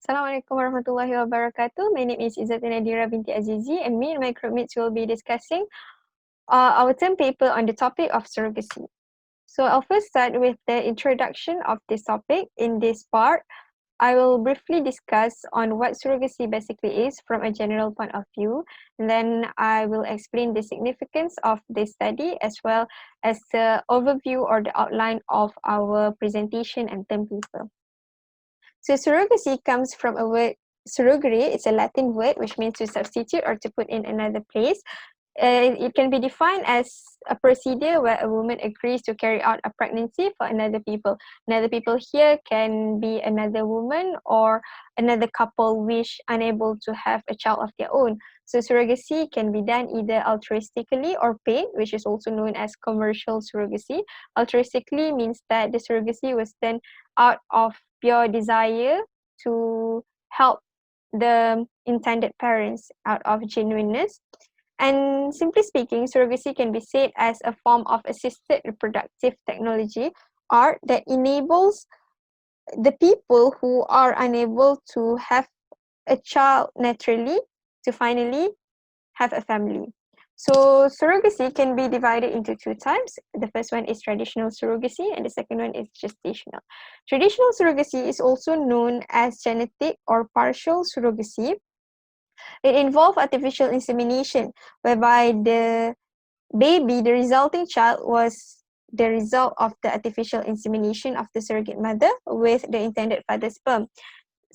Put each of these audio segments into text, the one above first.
Assalamualaikum warahmatullahi wabarakatuh. My name is Izzati Nadira binti Azizi, and me and my groupmates will be discussing our term paper on the topic of surrogacy. So I'll first start with the introduction of this topic. In this part, I will briefly discuss on what surrogacy basically is from a general point of view, and then I will explain the significance of this study as well as the overview or the outline of our presentation and term paper. So surrogacy comes from a word surrogere. It's a Latin word which means to substitute or to put in another place. It can be defined as a procedure where a woman agrees to carry out a pregnancy for another people. Another people here can be another woman or another couple which unable to have a child of their own. So surrogacy can be done either altruistically or paid, which is also known as commercial surrogacy. Altruistically means that the surrogacy was done out of pure desire to help the intended parents out of genuineness. And simply speaking, surrogacy can be said as a form of assisted reproductive technology or that enables the people who are unable to have a child naturally to finally have a family. So surrogacy can be divided into two types. The first one is traditional surrogacy and the second one is gestational. Traditional surrogacy is also known as genetic or partial surrogacy. It involves artificial insemination, whereby the baby, the resulting child, was the result of the artificial insemination of the surrogate mother with the intended father's sperm.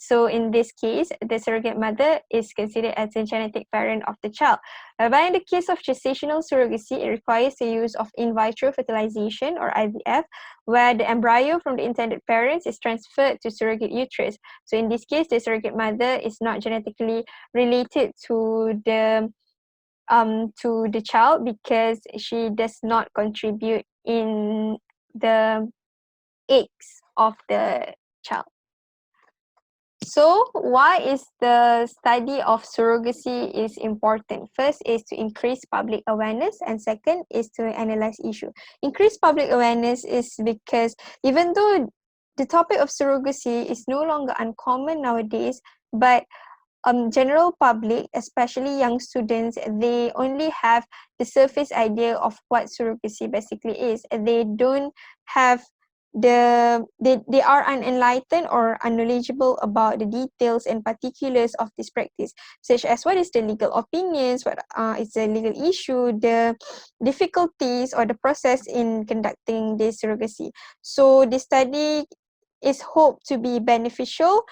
So in this case, the surrogate mother is considered as a genetic parent of the child. But in the case of gestational surrogacy, it requires the use of in vitro fertilization or IVF, where the embryo from the intended parents is transferred to surrogate uterus. So in this case, the surrogate mother is not genetically related to the child because she does not contribute in the eggs of the child. So why is the study of surrogacy is important? First is to increase public awareness and second is to analyze issue. Increase public awareness is because even though the topic of surrogacy is no longer uncommon nowadays, but general public, especially young students, they only have the surface idea of what surrogacy basically is. They don't have they are unenlightened or unknowledgeable about the details and particulars of this practice, such as what is the legal opinions, what is the legal issue, the difficulties or the process in conducting this surrogacy. So the study is hoped to be beneficial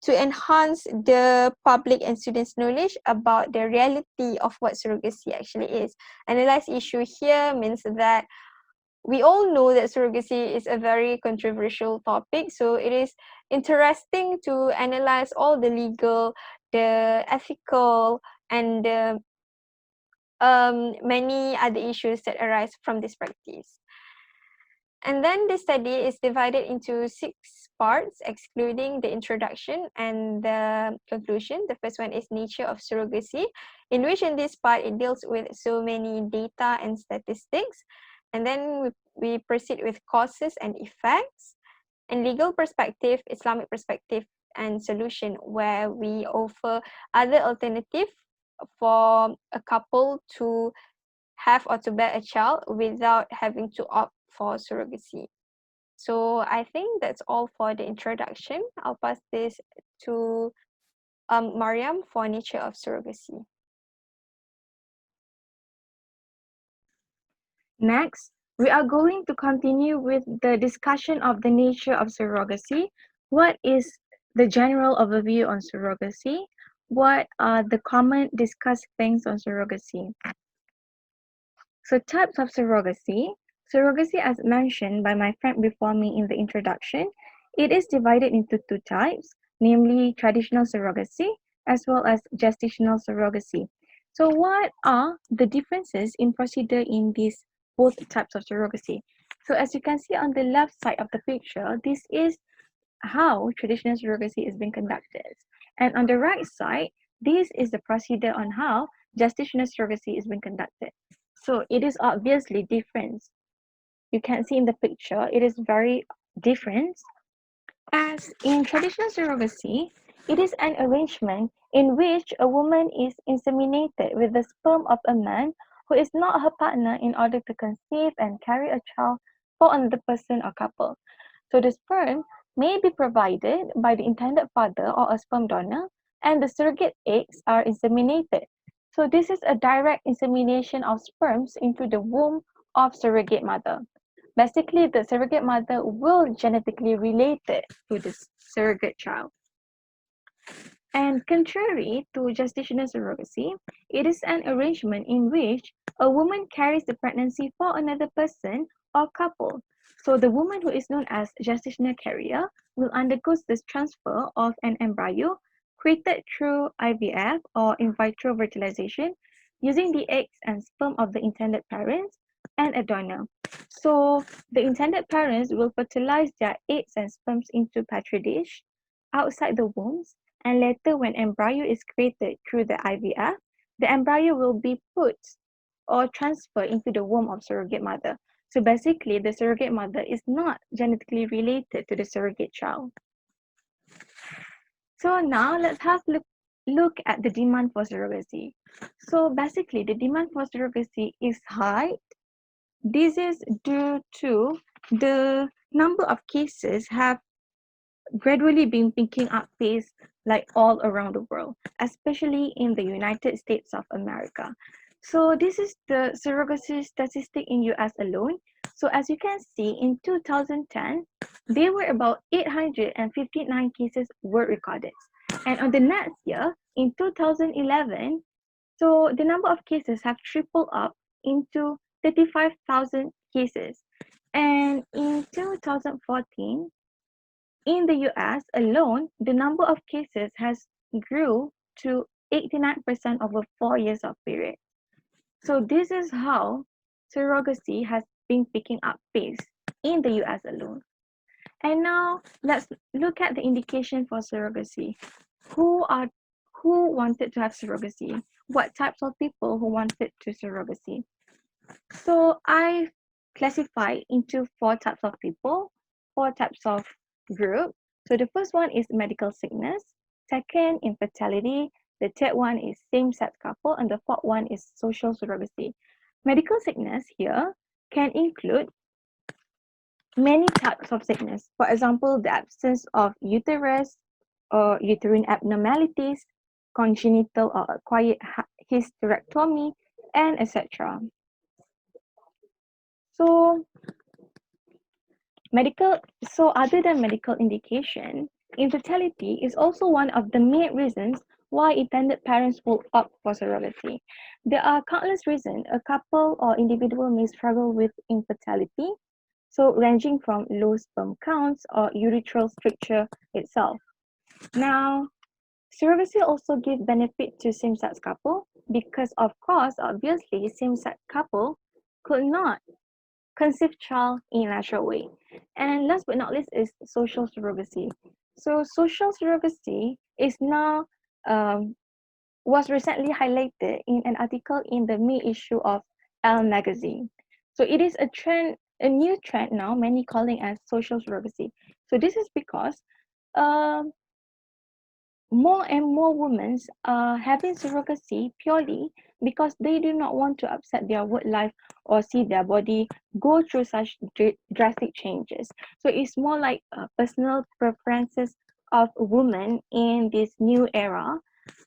to enhance the public and students' knowledge about the reality of what surrogacy actually is. Analyze issue here means that we all know that surrogacy is a very controversial topic, so it is interesting to analyze all the legal, the ethical, and the many other issues that arise from this practice. And then the study is divided into 6 parts, excluding the introduction and the conclusion. The first one is nature of surrogacy, in which in this part it deals with so many data and statistics. And then we proceed with causes and effects. And legal perspective, Islamic perspective, and solution, where we offer other alternative for a couple to have or to bear a child without having to opt for surrogacy. So I think that's all for the introduction. I'll pass this to Mariam for nature of surrogacy. Next, we are going to continue with the discussion of the nature of surrogacy. What is the general overview on surrogacy? What are the common discussed things on surrogacy? So types of surrogacy. Surrogacy, as mentioned by my friend before me in the introduction, it is divided into 2 types, namely traditional surrogacy as well as gestational surrogacy. So what are the differences in procedure in these both types of surrogacy? So as you can see on the left side of the picture, this is how traditional surrogacy is being conducted. And on the right side, this is the procedure on how gestational surrogacy is being conducted. So it is obviously different. You can see in the picture, it is very different. As in traditional surrogacy, It is an arrangement in which a woman is inseminated with the sperm of a man who is not her partner in order to conceive and carry a child for another person or couple. So the sperm may be provided by the intended father or a sperm donor, and the surrogate eggs are inseminated. So this is a direct insemination of sperms into the womb of surrogate mother. Basically, the surrogate mother will genetically relate it to the surrogate child. And contrary to gestational surrogacy, it is an arrangement in which a woman carries the pregnancy for another person or couple. So the woman who is known as gestational carrier will undergo this transfer of an embryo created through IVF or in vitro fertilization using the eggs and sperm of the intended parents and a donor. So the intended parents will fertilize their eggs and sperms into petri dish outside the wombs, and later when embryo is created through the IVF, the embryo will be put or transferred into the womb of surrogate mother. So basically, the surrogate mother is not genetically related to the surrogate child. So now let's have look at the demand for surrogacy. So basically, the demand for surrogacy is high. This is due to the number of cases have gradually been picking up pace like all around the world, especially in the United States of America. So this is the surrogacy statistic in US alone. So as you can see, in 2010, there were about 859 cases were recorded. And on the next year, in 2011, so the number of cases have tripled up into 35,000 cases. And in 2014, in the US alone, the number of cases has grew to 89% over 4 years of period. So this is how surrogacy has been picking up pace in the US alone. And now let's look at the indication for surrogacy. Who are who wanted to have surrogacy? What types of people who wanted to surrogacy? So I classify into four types of people, four types of group. So the first one is medical sickness, second infertility, the third one is same-sex couple, and the fourth one is social surrogacy. Medical sickness here can include many types of sickness. For example, the absence of uterus or uterine abnormalities, congenital or acquired hysterectomy, and etc. So medical, so other than medical indication, infertility is also one of the main reasons why intended parents will opt for surrogacy. There are countless reasons a couple or individual may struggle with infertility, so ranging from low sperm counts or urethral stricture itself. Now, surrogacy also gives benefit to same-sex couple because, of course, obviously, same-sex couple could not conceive child in a natural way. And last but not least is social surrogacy. So social surrogacy is now was recently highlighted in an article in the May issue of Elle magazine. So it is a trend, a new trend now, many calling as social surrogacy. So this is because um, more and more women are having surrogacy purely because they do not want to upset their work life or see their body go through such drastic changes. So it's more like personal preferences of women in this new era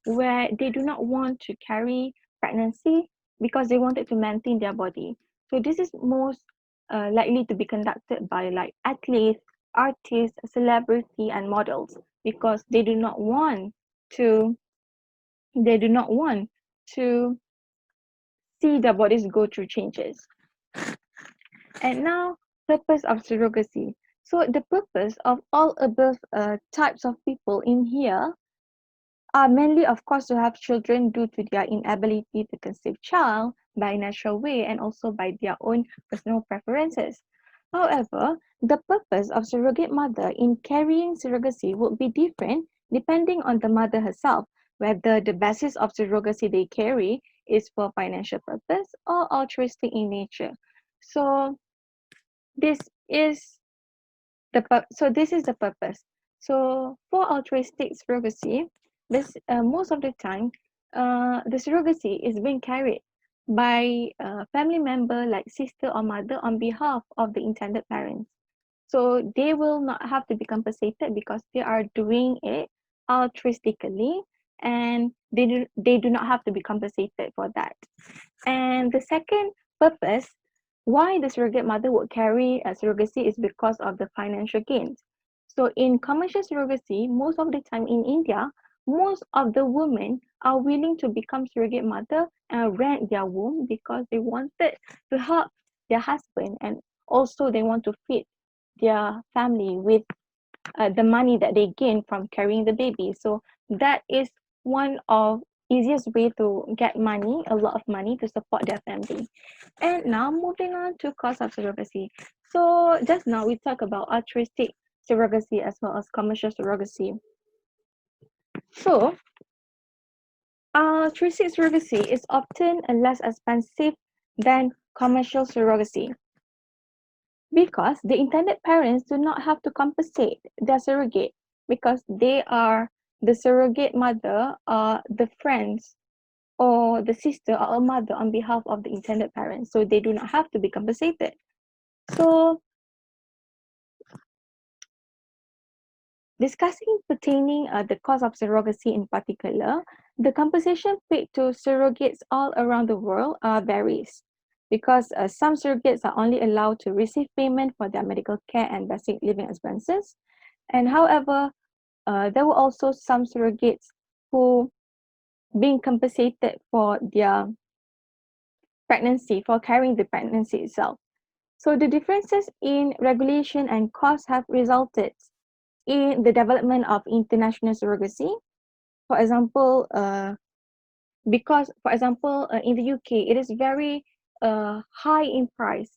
where they do not want to carry pregnancy because they wanted to maintain their body. So this is most likely to be conducted by like athletes, artists, celebrity, and models because to they do not want to see their bodies go through changes. And now, purpose of surrogacy. So the purpose of all above types of people in here are mainly, of course, to have children due to their inability to conceive child by natural way and also by their own personal preferences. However, the purpose of surrogate mother in carrying surrogacy would be different depending on the mother herself, whether the basis of surrogacy they carry is for financial purpose or altruistic in nature. So this is this is the purpose. So for altruistic surrogacy, most of the time, the surrogacy is being carried by a family member like sister or mother on behalf of the intended parents. So they will not have to be compensated because they are doing it altruistically, and they do not have to be compensated for that. And the second purpose why the surrogate mother would carry a surrogacy is because of the financial gains. So in commercial surrogacy, most of the time in India, most of the women are willing to become surrogate mother and rent their womb because they wanted to help their husband, and also they want to feed their family with the money that they gain from carrying the baby. So that is one of easiest way to get money, a lot of money to support their family. And now moving on to cost of surrogacy. So just now we talked about altruistic surrogacy as well as commercial surrogacy. So altruistic surrogacy is often less expensive than commercial surrogacy because the intended parents do not have to compensate their surrogate because they are the surrogate mother, the friends or the sister or a mother on behalf of the intended parents, so they do not have to be compensated. So discussing pertaining the cost of surrogacy in particular, the compensation paid to surrogates all around the world varies because some surrogates are only allowed to receive payment for their medical care and basic living expenses. And however, there were also some surrogates who being compensated for their pregnancy, for carrying the pregnancy itself. So the differences in regulation and costs have resulted in the development of international surrogacy. For example, in the UK, it is very high in price.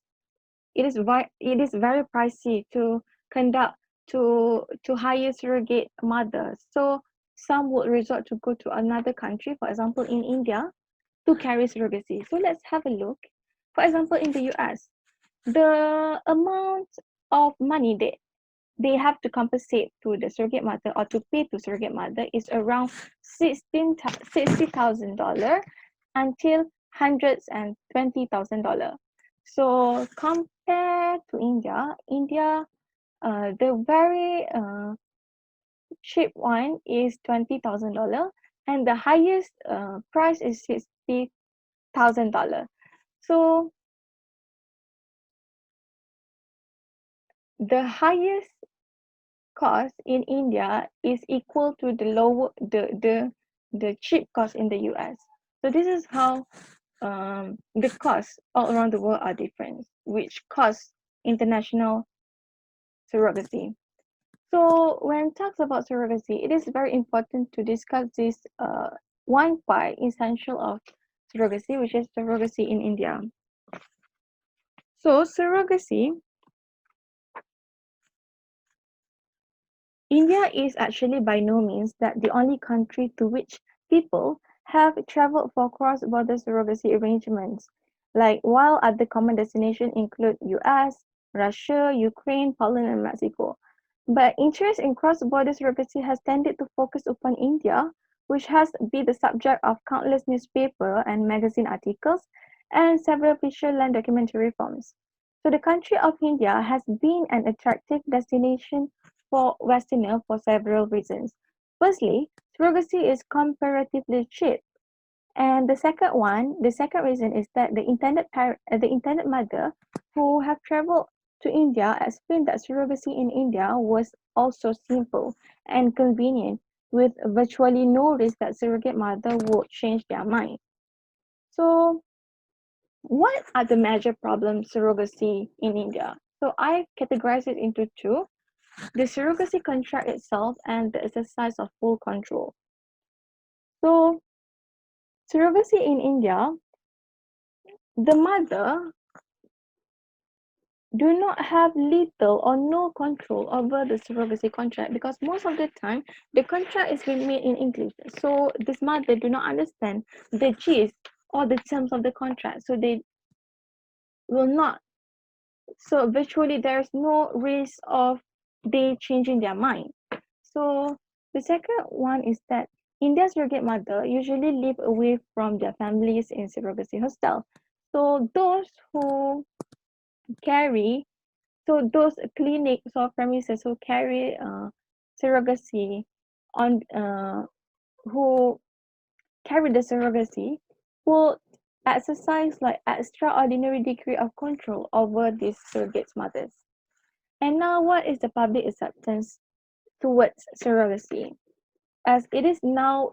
It is very pricey to conduct to hire surrogate mothers. So some would resort to go to another country, for example, in India, to carry surrogacy. So let's have a look. For example, in the US, the amount of money they have to compensate to the surrogate mother or to pay to surrogate mother is around $60,000 until $120,000. So compared to India, the very cheap one is $20,000, and the highest price is $60,000. So the highest cost in India is equal to the cheap cost in the US. So this is how the costs all around the world are different, which cause international surrogacy. So when talks about surrogacy, it is very important to discuss this one part essential of surrogacy, which is surrogacy in India. So surrogacy, India is actually by no means that the only country to which people have traveled for cross-border surrogacy arrangements. Like while other common destinations include US, Russia, Ukraine, Poland, and Mexico. But interest in cross-border surrogacy has tended to focus upon India, which has been the subject of countless newspaper and magazine articles and several feature-length documentary films. So the country of India has been an attractive destination for Westerners for several reasons. Firstly, surrogacy is comparatively cheap. And the second reason is that the intended mother who have traveled to India explained that surrogacy in India was also simple and convenient, with virtually no risk that surrogate mother would change their mind. So, what are the major problems surrogacy in India? So I categorize it into two: the surrogacy contract itself and the exercise of full control. So surrogacy in India, the mother do not have little or no control over the surrogacy contract because most of the time the contract is being made in English. So this mother do not understand the gist or the terms of the contract. So they will not. So virtually there's no risk of they changing their mind. So the second one is that India's surrogate mother usually live away from their families in surrogacy hostel. So carry, those clinics or premises who carry surrogacy on who carry the surrogacy will exercise like extraordinary degree of control over these surrogate mothers. And now, what is the public acceptance towards surrogacy? As it is now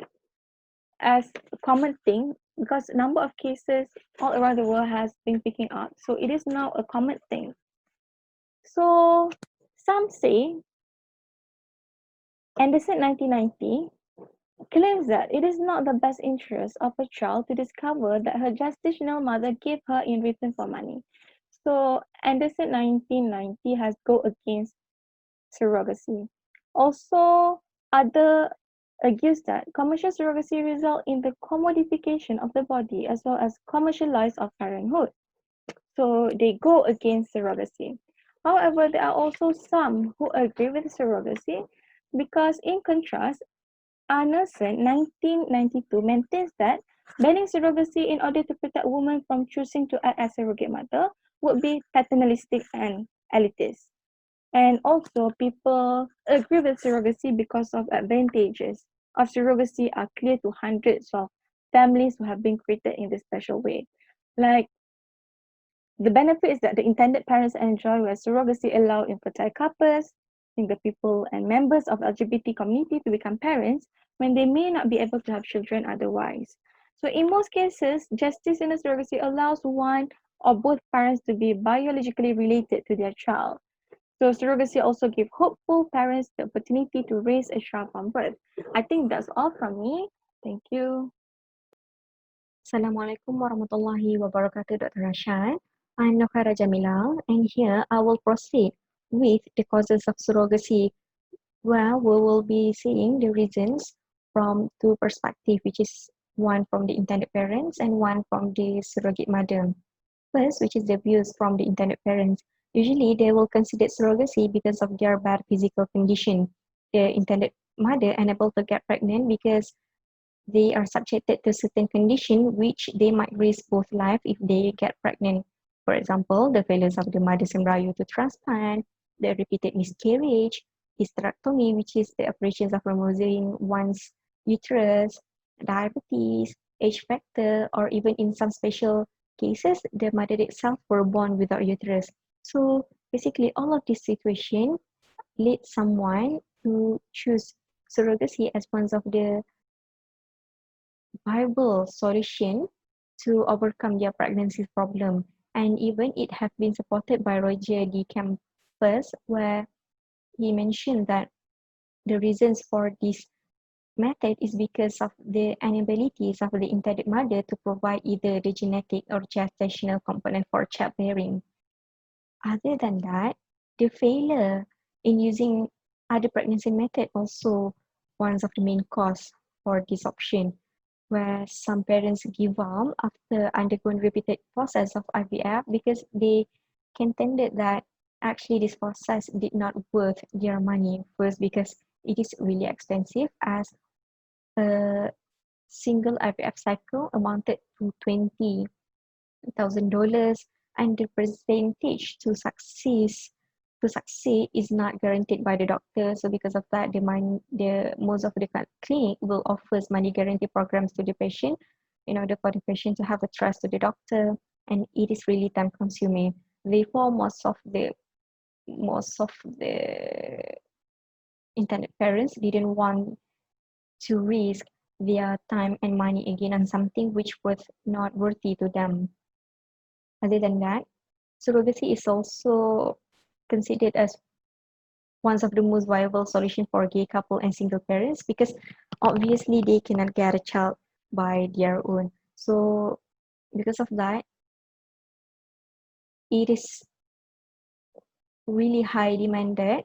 as a common thing because number of cases all around the world has been picking up. So it is now a common thing. So some say Anderson 1990 claims that it is not the best interest of a child to discover that her gestational mother gave her in return for money. So Anderson 1990 has go against surrogacy. Also, other argues that commercial surrogacy result in the commodification of the body as well as commercialize of parenthood. So they go against surrogacy. However, there are also some who agree with surrogacy because in contrast, Arneson 1992 maintains that banning surrogacy in order to protect women from choosing to act as surrogate mother would be paternalistic and elitist. And also, people agree with surrogacy because of advantages of surrogacy are clear to hundreds of families who have been created in this special way. Like the benefits that the intended parents enjoy where surrogacy allow infertile couples, single people, and members of LGBT community to become parents when they may not be able to have children otherwise. So in most cases, justice in a surrogacy allows one or both parents to be biologically related to their child. So surrogacy also give hopeful parents the opportunity to raise a child from birth. I think that's all from me. Thank you. Assalamualaikum warahmatullahi wabarakatuh, Dr. Rashad. I'm Nokara Jamila, and here I will proceed with the causes of surrogacy, where we will be seeing the reasons from two perspectives, which is one from the intended parents and one from the surrogate mother. First, which is the views from the intended parents. Usually, they will consider surrogacy because of their bad physical condition. The intended mother unable to get pregnant because they are subjected to certain condition which they might risk both life if they get pregnant. For example, the failures of the mother's embryo to transplant, the repeated miscarriage, hysterectomy, which is the operations of removing one's uterus, diabetes, age factor, or even in some special cases, the mother itself were born without uterus. So basically, all of this situation lead someone to choose surrogacy as one of the viable solution to overcome their pregnancy problem. And even it have been supported by Roger D. Campus, where he mentioned that the reasons for this method is because of the inabilities of the intended mother to provide either the genetic or gestational component for childbearing. Other than that, the failure in using other pregnancy method also one of the main cause for this option, where some parents give up after undergoing repeated process of IVF because they contended that actually this process did not worth their money. First, because it is really expensive, as a single IVF cycle amounted to $20,000, and the percentage to succeed is not guaranteed by the doctor. So because of that, the most of the clinic will offer money guarantee programs to the patient in order for the patient to have a trust to the doctor, and it is really time consuming. Therefore, most of the intended parents didn't want to risk their time and money again on something which was not worthy to them. Other than that, surrogacy is also considered as one of the most viable solution for gay couple and single parents because obviously they cannot get a child by their own. So because of that, it is really high demanded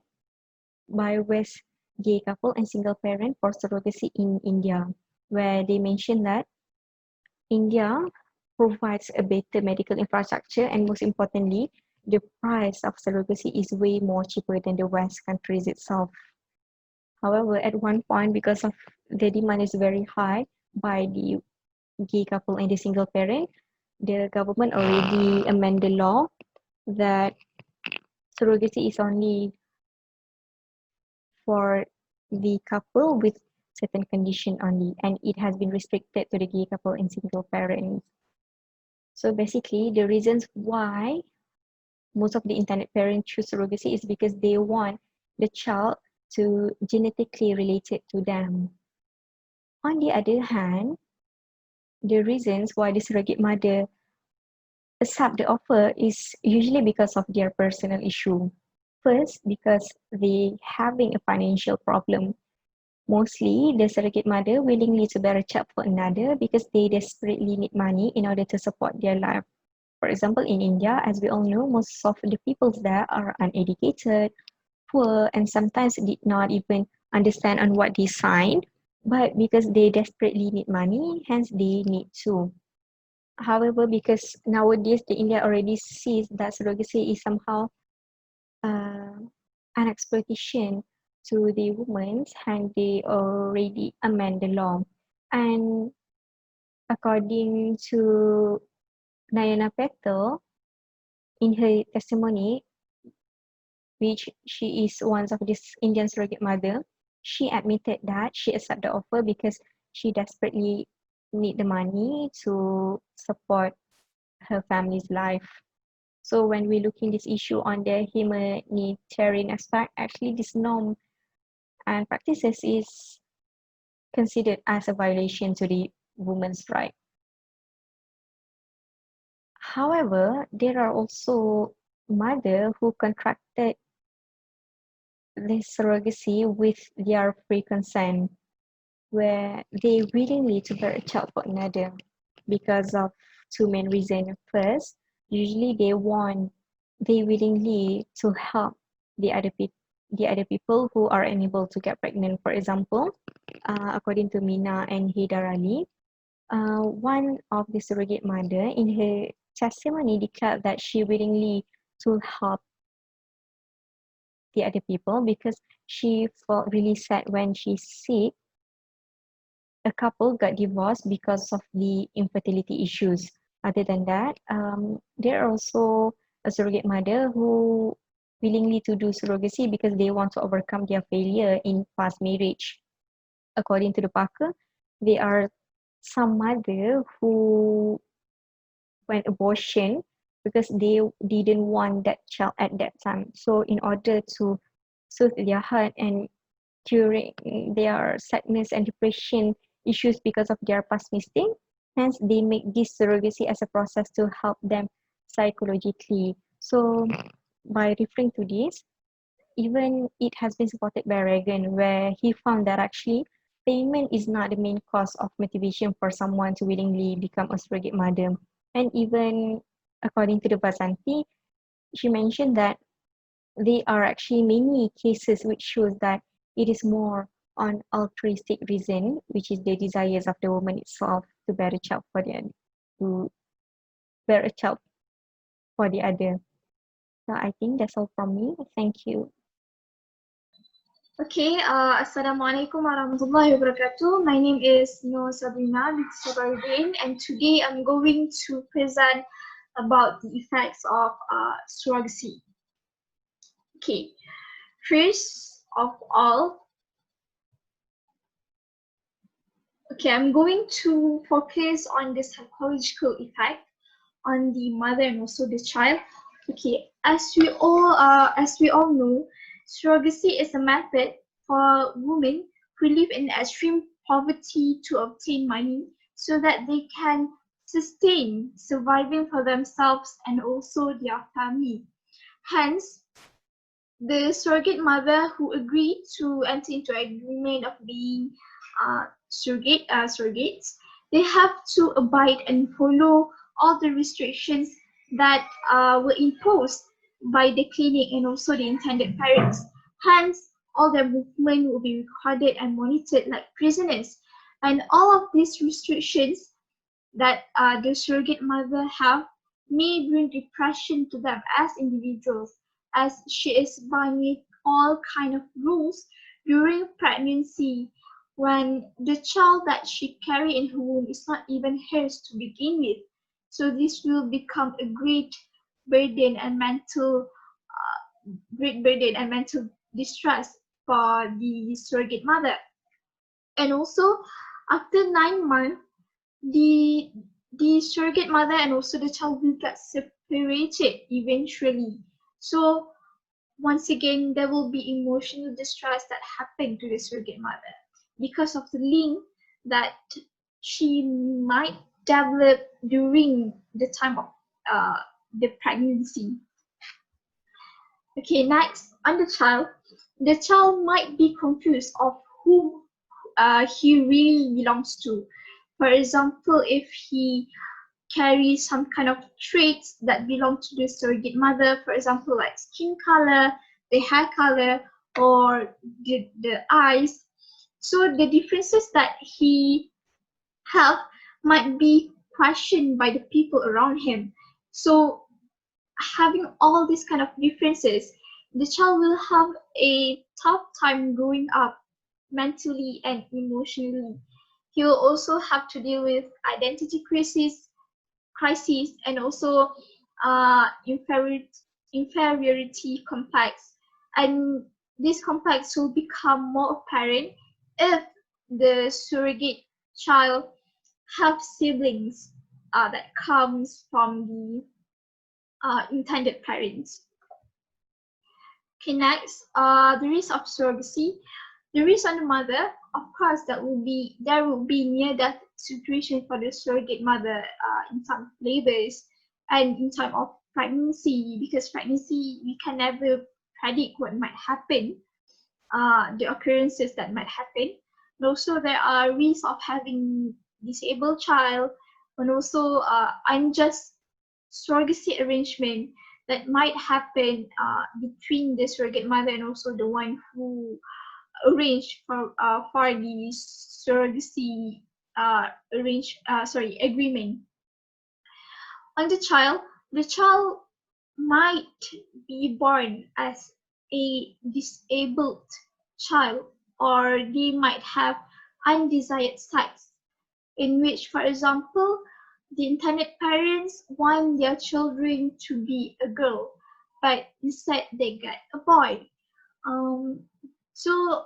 by West gay couple and single parent for surrogacy in India, where they mention that India provides a better medical infrastructure, and most importantly, the price of surrogacy is way more cheaper than the West countries itself. However, at one point, because of the demand is very high by the gay couple and the single parent, the government already amend the law that surrogacy is only for the couple with certain condition only, and it has been restricted to the gay couple and single parents. So basically, the reasons why most of the intended parents choose surrogacy is because they want the child to genetically related to them. On the other hand, the reasons why the surrogate mother accept the offer is usually because of their personal issue. First, because they having a financial problem. Mostly, the surrogate mother willingly to bear a child for another because they desperately need money in order to support their life. For example, in India, as we all know, most of the people there are uneducated, poor, and sometimes did not even understand on what they signed. But because they desperately need money, hence they need to. However, because nowadays the India already sees that surrogacy is somehow uh, an exploitation to the women, and they already amend the law. And according to Nayana Peto, in her testimony, which she is one of this Indian surrogate mother, she admitted that she accepted the offer because she desperately need the money to support her family's life. So when we look in this issue on the humanitarian aspect, actually this norm and practices is considered as a violation to the woman's right. However, there are also mother who contracted this surrogacy with their free consent, where they willingly to bear a child for another because of two main reasons. First, usually they willingly to help the other people who are unable to get pregnant. For example, according to Mina and Hidar Ali, one of the surrogate mother in her testimony declared that she willingly to help the other people because she felt really sad when she see a couple got divorced because of the infertility issues. Other than that, there are also a surrogate mother who willingly to do surrogacy because they want to overcome their failure in past marriage. According to the Parker, there are some mother who went abortion because they didn't want that child at that time. So in order to soothe their heart and during their sadness and depression issues because of their past mistake, hence they make this surrogacy as a process to help them psychologically. So by referring to this, even it has been supported by Reagan, where he found that actually payment is not the main cause of motivation for someone to willingly become a surrogate mother. And even according to the Basanti, she mentioned that there are actually many cases which shows that it is more on altruistic reason, which is the desires of the woman itself to bear a child for to bear a child for the other. So I think that's all from me. Thank you. Okay, Assalamualaikum warahmatullahi wabarakatuh. My name is Nur Sabrina with Sabaruddin, and today I'm going to present about the effects of surrogacy. Okay, first of all, I'm going to focus on the psychological effect on the mother and also the child. Okay, as we all know, surrogacy is a method for women who live in extreme poverty to obtain money so that they can sustain surviving for themselves and also their family. Hence, the surrogate mother who agreed to enter into agreement of being surrogates, they have to abide and follow all the restrictions that were imposed by the clinic and also the intended parents. Hence, all their movement will be recorded and monitored like prisoners. And all of these restrictions that the surrogate mother have may bring depression to them as individuals, as she is bound with all kind of rules during pregnancy, when the child that she carry in her womb is not even hers to begin with. So this will become a burden and mental great burden and mental distress for the surrogate mother. And also, after 9 months, the the surrogate mother and also the child will get separated eventually. So once again, there will be emotional distress that happen to the surrogate mother because of the link that she might develop during the time of the pregnancy. Okay, next, on the child might be confused of who he really belongs to. For example, if he carries some kind of traits that belong to the surrogate mother, for example, like skin color, the hair color, or the eyes. So the differences that he have might be questioned by the people around him. So having all these kind of differences, the child will have a tough time growing up mentally and emotionally. He will also have to deal with identity crisis and also inferiority complex. And this complex will become more apparent if the surrogate child have siblings that comes from the intended parents. Okay, next, the risk of surrogacy. The risk on the mother, of course, there will be near-death situation for the surrogate mother in some labors and in time of pregnancy, because pregnancy we can never predict what might happen, the occurrences that might happen. And also there are risks of having disabled child, and also unjust surrogacy arrangement that might happen between the surrogate mother and also the one who arranged for the surrogacy agreement. On the child might be born as a disabled child, or they might have undesired sex, in which, for example, the intended parents want their children to be a girl, but instead they get a boy. Um, so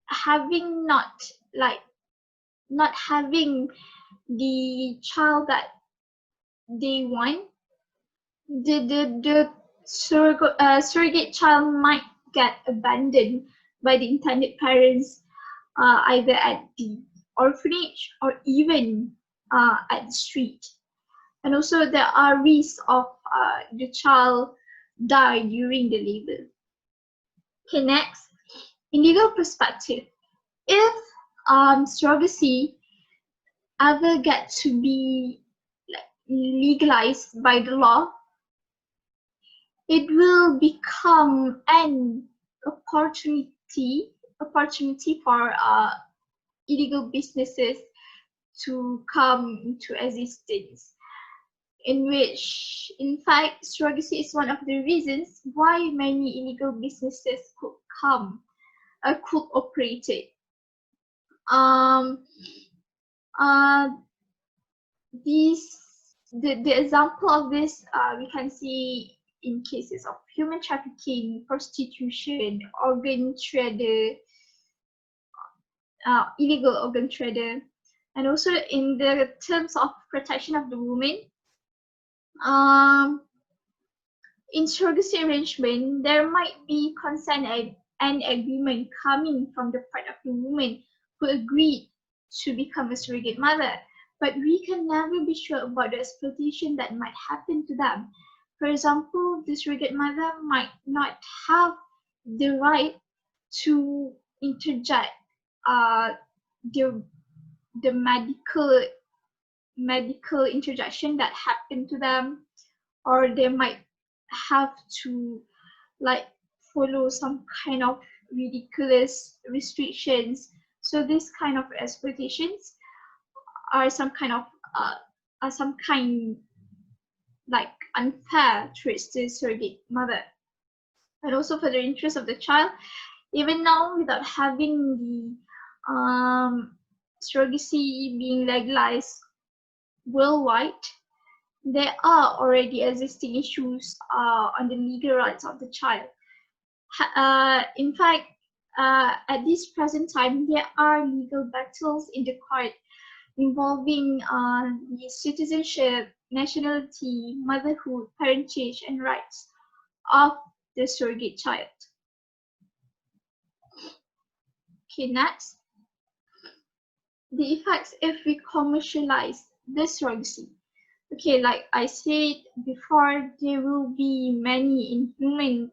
having not having the child that they want, the surrogate child might get abandoned by the intended parents, either at the orphanage or even at the street. And also there are risks of the child die during the labor. Okay, next, in legal perspective, if surrogacy ever get to be legalized by the law, it will become an opportunity for illegal businesses to come into existence, in which, in fact, surrogacy is one of the reasons why many illegal businesses could operate it. Um, uh, the example of this we can see in cases of human trafficking, prostitution, organ trader, illegal organ trader, and also in the terms of protection of the woman. In surrogacy arrangement, there might be consent and agreement coming from the part of the woman who agreed to become a surrogate mother, but we can never be sure about the exploitation that might happen to them. For example, the surrogate mother might not have the right to interject the medical interjection that happened to them, or they might have to like follow some kind of ridiculous restrictions. So this kind of exploitations are some kind like unfair towards the surrogate mother. And also for the interest of the child, Even now, without having the surrogacy being legalized worldwide, there are already existing issues on the legal rights of the child. In fact, at this present time, there are legal battles in the court involving the citizenship, nationality, motherhood, parentage, and rights of the surrogate child. Okay, next. The effects if we commercialize the surrogacy. Okay, like I said before, there will be many inhuman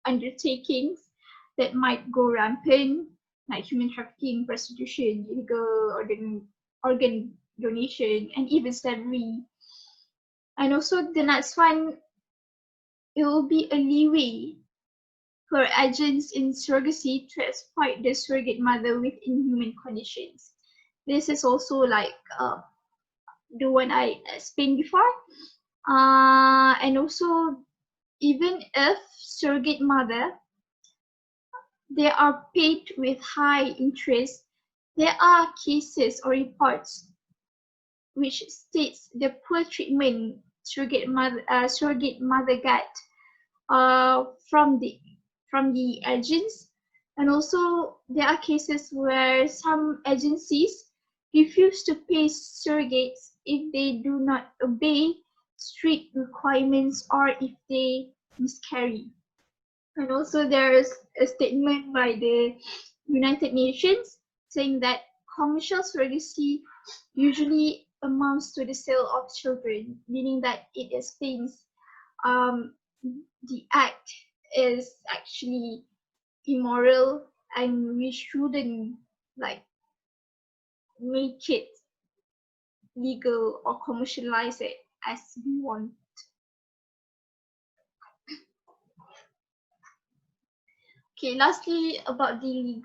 undertakings that might go rampant, like human trafficking, prostitution, illegal organ donation, and even slavery. And also the next one, it will be a leeway for agents in surrogacy to exploit the surrogate mother with inhuman conditions. This is also like the one I explained before. And also, even if surrogate mother, they are paid with high interest, there are cases or reports which states the poor treatment surrogate mother get from the agents. And also there are cases where some agencies refuse to pay surrogates if they do not obey strict requirements or if they miscarry. And also there is a statement by the United Nations saying that commercial surrogacy usually amounts to the sale of children, meaning that it explains the act is actually immoral and we shouldn't like make it legal or commercialize it as we want. Okay, lastly about the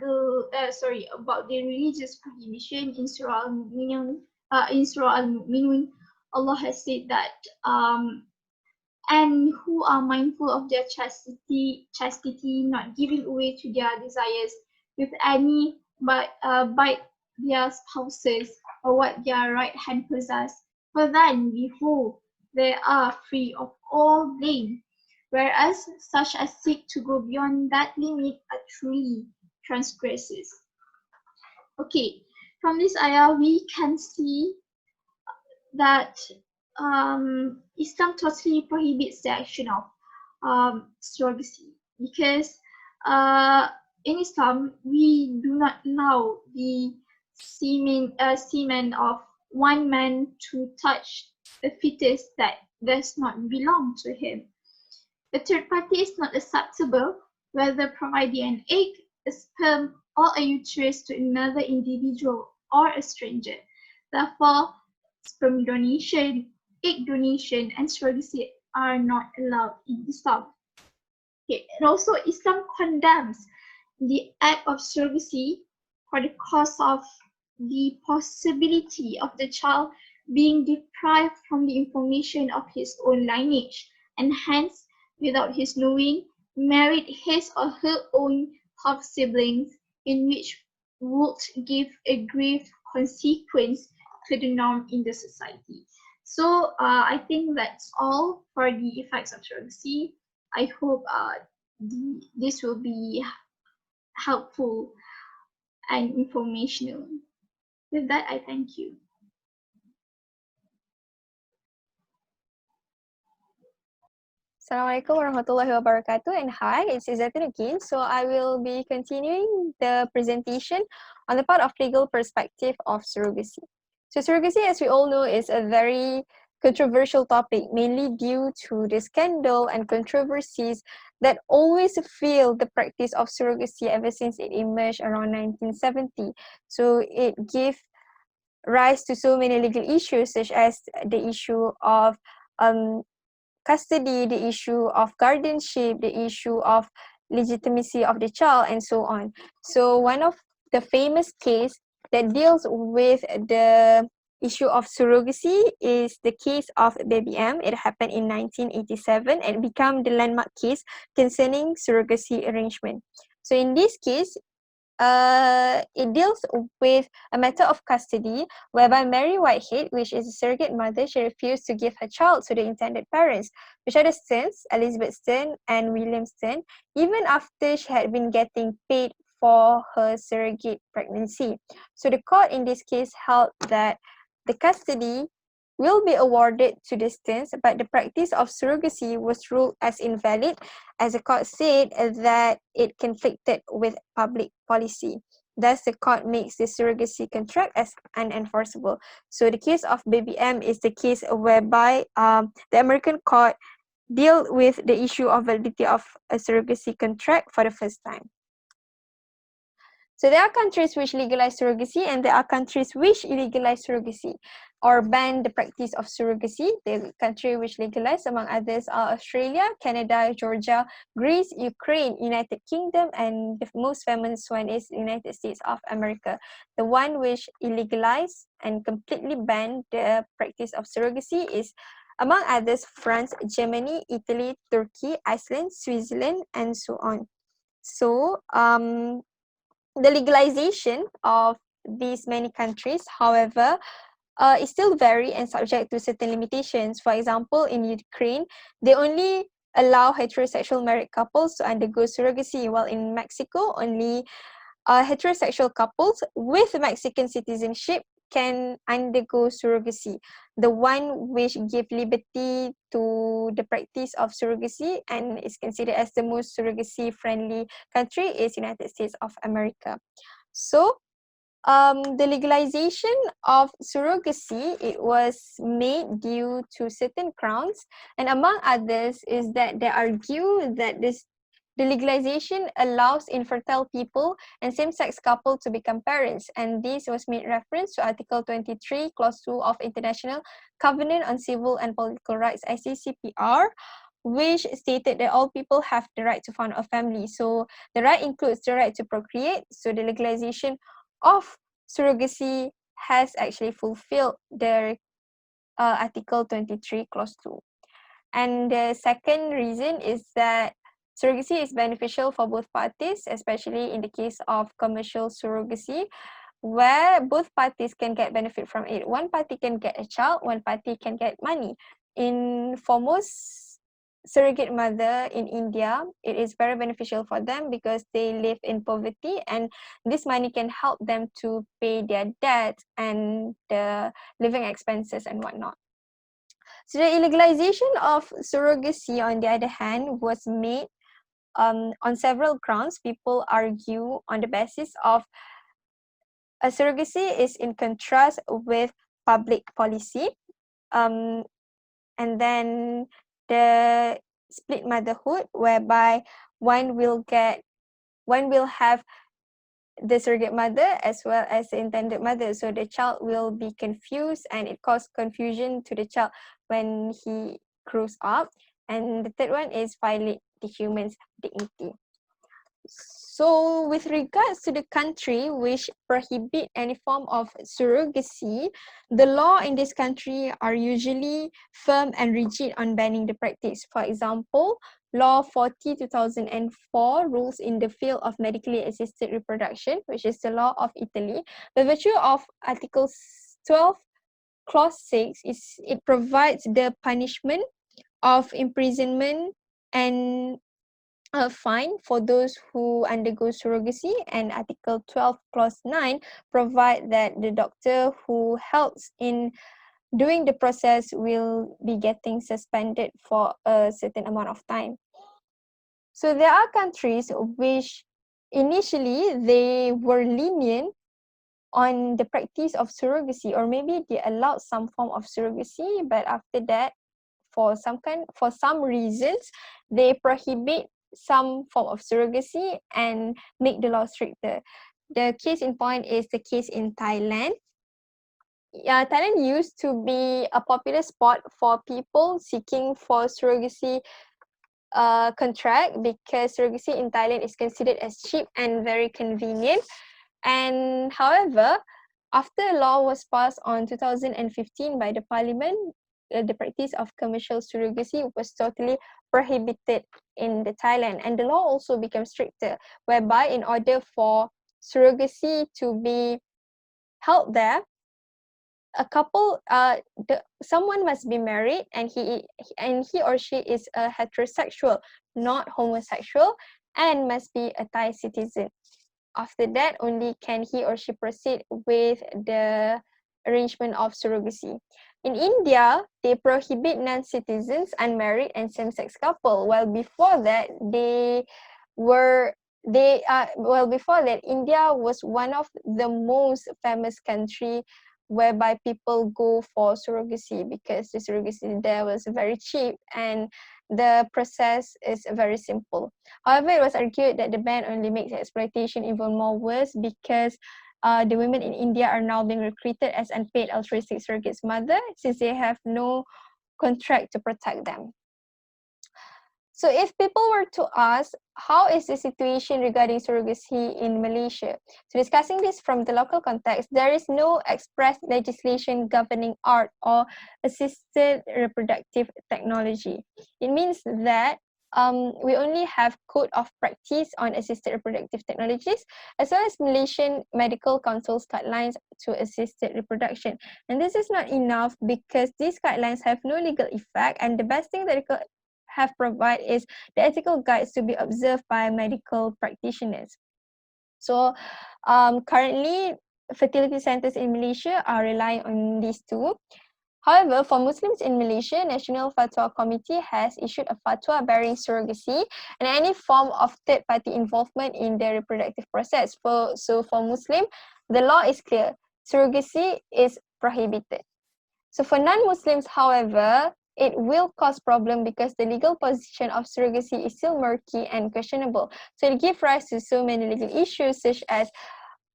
about the religious prohibition in Surah Al-Mu'minun, Allah has said that and who are mindful of their chastity, not giving way to their desires with any but their spouses or what their right hand possess. For then, behold, they are free of all blame, whereas such as seek to go beyond that limit are truly transgressors. Okay, from this ayah we can see that Islam totally prohibits the action of surrogacy because in Islam we do not allow the semen of one man to touch a fetus that does not belong to him. The third party is not acceptable, whether providing an egg, a sperm, or a uterus to another individual or a stranger. Therefore, sperm donation, egg donation, and surrogacy are not allowed in Islam. Okay. And also, Islam condemns the act of surrogacy for the cause of the possibility of the child being deprived from the information of his own lineage and hence, without his knowing, married his or her own half siblings, in which would give a grave consequence to the norm in the society. So I think that's all for the effects of surrogacy. I hope this will be helpful and informational. With that, I thank you. Assalamualaikum warahmatullahi wabarakatuh, and hi, it's Izzatin again. So I will be continuing the presentation on the part of legal perspective of surrogacy. So surrogacy, as we all know, is a very controversial topic, mainly due to the scandal and controversies that always fill the practice of surrogacy ever since it emerged around 1970. So it gave rise to so many legal issues, such as the issue of custody, the issue of guardianship, the issue of legitimacy of the child, and so on. So one of the famous case that deals with the issue of surrogacy is the case of Baby M. It happened in 1987 and became the landmark case concerning surrogacy arrangement. So in this case, it deals with a matter of custody whereby Mary Whitehead, which is a surrogate mother, she refused to give her child to the intended parents, which are the Stearns, Elizabeth Stearn and William Stearn, even after she had been getting paid for her surrogate pregnancy. So the court in this case held that the custody will be awarded to the Stearns, but the practice of surrogacy was ruled as invalid, as the court said that it conflicted with public policy. Thus, the court makes the surrogacy contract as unenforceable. So the case of Baby M is the case whereby the American court deal with the issue of validity of a surrogacy contract for the first time. So there are countries which legalize surrogacy and there are countries which illegalize surrogacy or ban the practice of surrogacy. The country which legalize among others are Australia, Canada, Georgia, Greece, Ukraine, United Kingdom, and the most famous one is United States of America. The one which illegalize and completely ban the practice of surrogacy is among others France, Germany, Italy, Turkey, Iceland, Switzerland, and so on. So the legalization of these many countries, however, is still vary and subject to certain limitations. For example, in Ukraine, they only allow heterosexual married couples to undergo surrogacy, while in Mexico, only heterosexual couples with Mexican citizenship can undergo surrogacy. The one which give liberty to the practice of surrogacy and is considered as the most surrogacy friendly country is United States of America. So the legalization of surrogacy, it was made due to certain grounds, and among others is that they argue that the legalization allows infertile people and same-sex couples to become parents, and this was made reference to Article 23, Clause 2 of International Covenant on Civil and Political Rights, ICCPR, which stated that all people have the right to found a family. So the right includes the right to procreate. So the legalization of surrogacy has actually fulfilled the Article 23, Clause 2. And the second reason is that surrogacy is beneficial for both parties, especially in the case of commercial surrogacy, where both parties can get benefit from it. One party can get a child, one party can get money. For most surrogate mother in India, it is very beneficial for them because they live in poverty, and this money can help them to pay their debts and the living expenses and whatnot. So the illegalization of surrogacy, on the other hand, was made on several grounds. People argue on the basis of surrogacy is in contrast with public policy, and then the split motherhood, whereby one will have the surrogate mother as well as the intended mother, so the child will be confused and it causes confusion to the child when he grows up. And the third one is violate the human's dignity. So with regards to the country which prohibit any form of surrogacy, the law in this country are usually firm and rigid on banning the practice. For example, Law 40/2004 rules in the field of medically assisted reproduction, which is the law of Italy. By virtue of Article 12, Clause 6, it provides the punishment of imprisonment and a fine for those who undergo surrogacy, and Article 12, Clause 9 provide that the doctor who helps in doing the process will be getting suspended for a certain amount of time. So there are countries which initially they were lenient on the practice of surrogacy, or maybe they allowed some form of surrogacy, but after that, for some reasons, they prohibit some form of surrogacy and make the law stricter. The case in point is the case in Thailand. Thailand used to be a popular spot for people seeking for surrogacy contract, because surrogacy in Thailand is considered as cheap and very convenient. And however, after a law was passed on 2015 by the parliament, the practice of commercial surrogacy was totally prohibited in the Thailand, and the law also became stricter, whereby in order for surrogacy to be held there, a couple someone must be married, and he or she is a heterosexual, not homosexual, and must be a Thai citizen. After that, only can he or she proceed with the arrangement of surrogacy. In India, they prohibit non-citizens, unmarried, and same-sex couple. While before that, were before that, India was one of the most famous country whereby people go for surrogacy, because the surrogacy there was very cheap and the process is very simple. However, it was argued that the ban only makes exploitation even more worse, because the women in India are now being recruited as unpaid altruistic surrogates mother, since they have no contract to protect them. So if people were to ask, how is the situation regarding surrogacy in Malaysia? So discussing this from the local context, there is no express legislation governing art or assisted reproductive technology. It means that we only have code of practice on assisted reproductive technologies, as well as Malaysian Medical Council's guidelines to assisted reproduction. And this is not enough, because these guidelines have no legal effect, and the best thing that they could have provided is the ethical guides to be observed by medical practitioners. So currently, fertility centers in Malaysia are relying on these two. However, for Muslims in Malaysia, National Fatwa Committee has issued a fatwa barring surrogacy and any form of third-party involvement in the reproductive process. So for Muslim, the law is clear. Surrogacy is prohibited. So for non-Muslims, however, it will cause problem, because the legal position of surrogacy is still murky and questionable. So it gives rise to so many legal issues, such as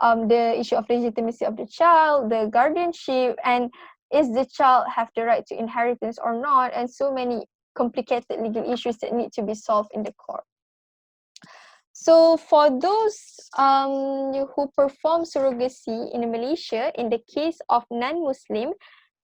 the issue of legitimacy of the child, the guardianship, and is the child have the right to inheritance or not, and so many complicated legal issues that need to be solved in the court. So for those who perform surrogacy in Malaysia, in the case of non-Muslim,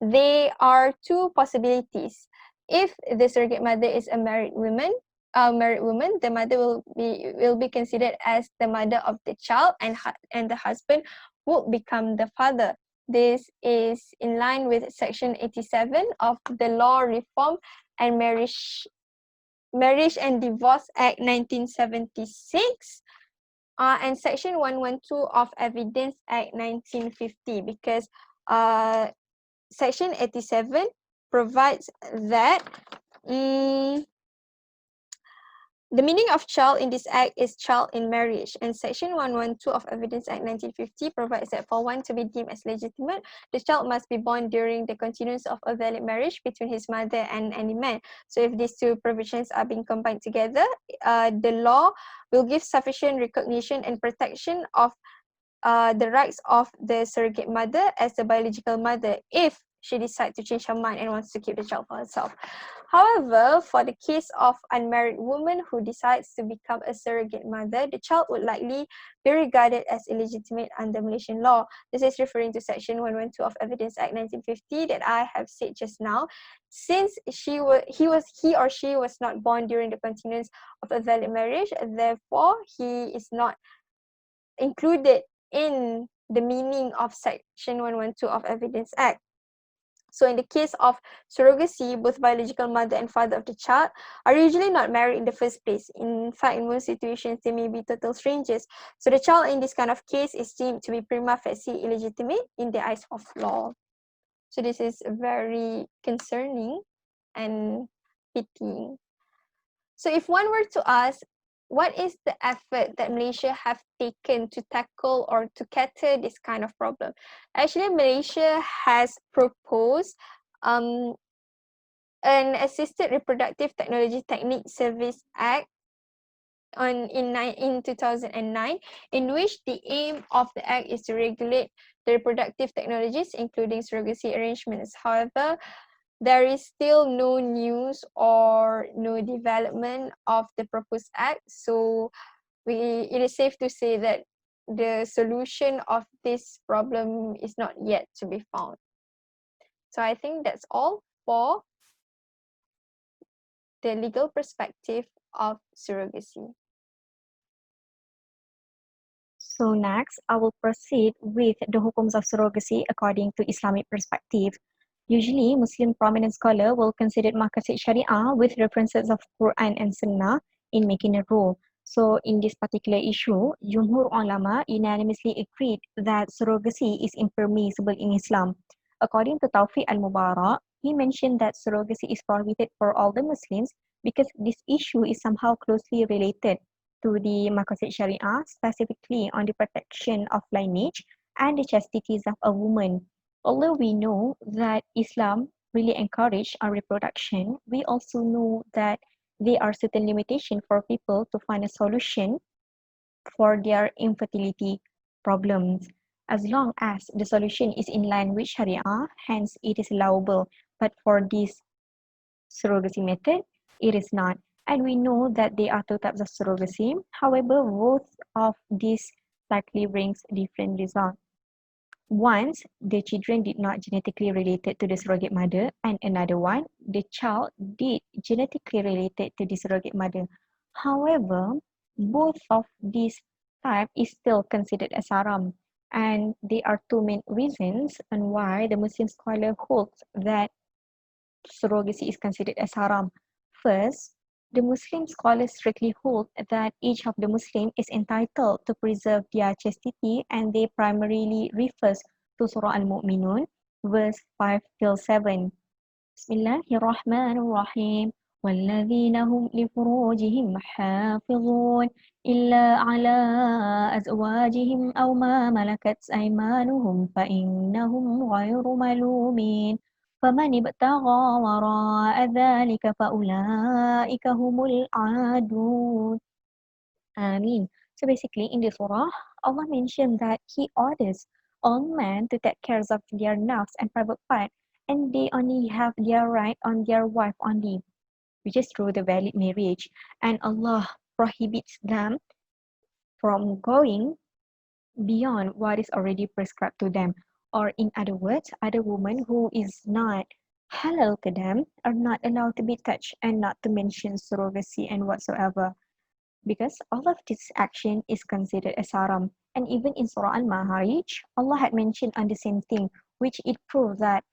there are two possibilities. If the surrogate mother is a married woman, the mother will be considered as the mother of the child, and the husband would become the father. This is in line with Section 87 of the Law Reform and Marriage and Divorce Act 1976, and Section 112 of Evidence Act 1950, because Section 87 provides that the meaning of child in this act is child in marriage, and Section 112 of Evidence Act 1950 provides that for one to be deemed as legitimate, the child must be born during the continuance of a valid marriage between his mother and any man. So if these two provisions are being combined together, the law will give sufficient recognition and protection of the rights of the surrogate mother as the biological mother, if she decides to change her mind and wants to keep the child for herself. However, for the case of unmarried woman who decides to become a surrogate mother, the child would likely be regarded as illegitimate under Malaysian law. This is referring to Section 112 of Evidence Act 1950 that I have said just now. Since he or she was not born during the continuance of a valid marriage, therefore he is not included in the meaning of Section 112 of Evidence Act. So in the case of surrogacy, both biological mother and father of the child are usually not married in the first place. In fact, in most situations, they may be total strangers. So the child in this kind of case is deemed to be prima facie illegitimate in the eyes of law. So this is very concerning and pitying. So if one were to ask, what is the effort that Malaysia have taken to tackle or to cater this kind of problem? Actually, Malaysia has proposed an Assisted Reproductive Technology Technique Service Act in 2009, in which the aim of the act is to regulate the reproductive technologies, including surrogacy arrangements. However, there is still no news or no development of the proposed act, so it is safe to say that the solution of this problem is not yet to be found. So I think that's all. for the legal perspective of surrogacy. So next, I will proceed with the hukums of surrogacy according to Islamic perspective. Usually, Muslim prominent scholar will consider maqasid Sharia with references of Quran and Sunnah in making a rule. So in this particular issue, Jumhur ulama unanimously agreed that surrogacy is impermissible in Islam. According to Tawfiq al-Mubarak, he mentioned that surrogacy is prohibited for all the Muslims because this issue is somehow closely related to the Maqasid Sharia, specifically on the protection of lineage and the chastities of a woman. Although we know that Islam really encourage our reproduction, we also know that there are certain limitations for people to find a solution for their infertility problems. As long as the solution is in line with Sharia, hence it is allowable. But for this surrogacy method, it is not. And we know that there are two types of surrogacy. However, both of these likely brings different results. Once, the children did not genetically related to the surrogate mother, and another one, the child did genetically related to the surrogate mother. However, both of these type is still considered as haram. And there are two main reasons on why the Muslim scholar holds that surrogacy is considered as haram. First, the Muslim scholars strictly hold that each of the Muslim is entitled to preserve their chastity, and they primarily refers to Surah Al-Mu'minun, verse 5 till 7. Bismillahirrahmanirrahim. والذين هم لفروجهم حافظون إلا على أزواجهم أو ما ملكت أيمانهم فإنهم غير ملومين فمن ابتغى وراء ذلك فأولئك هم العادون. Amin. So basically in this surah, Allah mentioned that He orders all men to take care of their nafs and private part, and they only have their right on their wife only, which is through the valid marriage. And Allah prohibits them from going beyond what is already prescribed to them. Or in other words, other women who is not halal to them are not allowed to be touched, and not to mention surrogacy and whatsoever, because all of this action is considered as haram. And even in Surah Al-Ma'arij, Allah had mentioned on the same thing, which it proves that